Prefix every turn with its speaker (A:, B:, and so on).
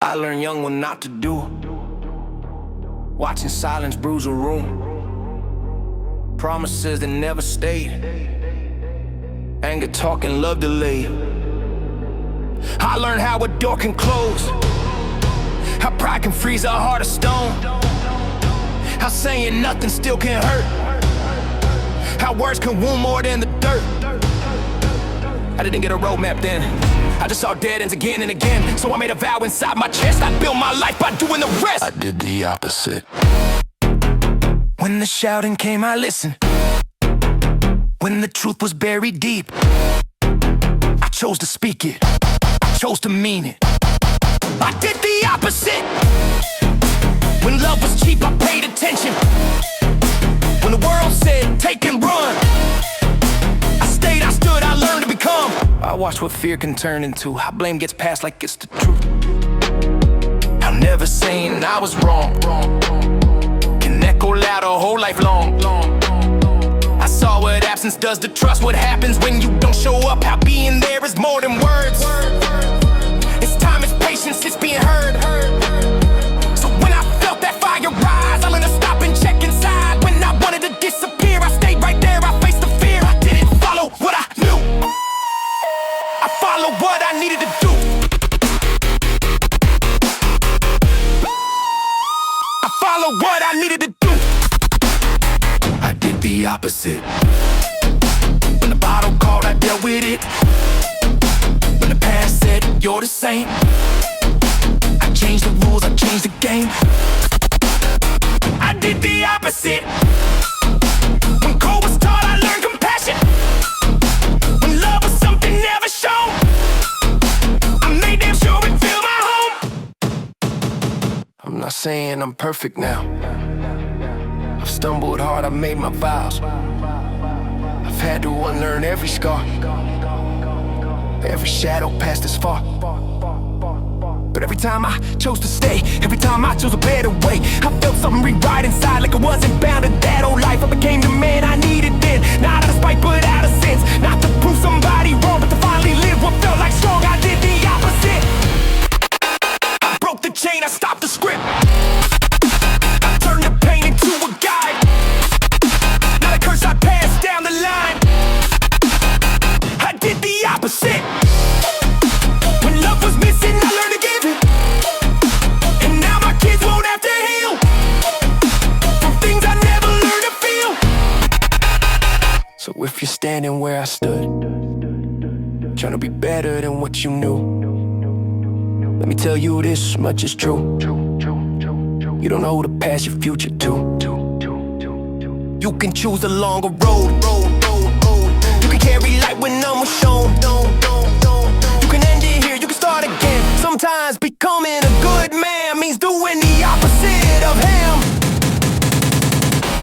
A: I learned young what not to do. Watching silence bruise a room. Promises that never stayed. Anger talking, love delayed. I learned how a door can close, how pride can freeze a heart of stone, how saying nothing still can hurt, how words can wound more than the dirt. I didn't get a roadmap then, I just saw dead ends again and again. So I made a vow inside my chest, I'd build my life by doing the rest. I did the opposite. When the shouting came, I listened. When the truth was buried deep, I chose to speak it, I chose to mean it. I did the opposite. When love was cheap, I paid attention. When the world said, take and run, I stayed, I stood, I learned to become. I watched what fear can turn into, how blame gets passed like it's the truth. How never saying I was wrong can echo loud a whole life long. I saw what absence does to trust, what happens when you don't show up, how being there is more than words. It's time, it's patience, it's being heard. So when I felt that fire rise, I learned to stop and check inside. When I wanted to disappear, I stayed right there, I faced the fear. I didn't follow what I knew, I followed what I needed to do. I followed what I needed to do. I did the opposite. When the bottle called, I dealt with it. When the past said, you're the same, I changed the rules, I changed the game. I did the opposite. When cold was taught, I learned compassion. When love was something never shown, I made damn sure it filled my home. I'm not saying I'm perfect now. I've stumbled hard, I've made my vows. I've had to unlearn every scar, every shadow past this far. But every time I chose to stay, every time I chose a better way, I felt something rewrite inside, like I wasn't bound to that old life. I became the man I needed then, not out of spite but out of sense. Not to prove somebody wrong, but to finally live what felt like strong. I did the opposite. I broke the chain, I stopped the script. I turned the pain into a guide, not a curse I passed down the line. I did the opposite. When love was missing, I learned to give it, and now my kids won't have to heal from things I never learned to feel. So if you're standing where I stood, trying to be better than what you knew, let me tell you this much is true. You don't know the past, your future too. You can choose a longer road. You can carry light when none was shown. You can end it here, you can start again. Sometimes becoming a good man means doing the opposite of him.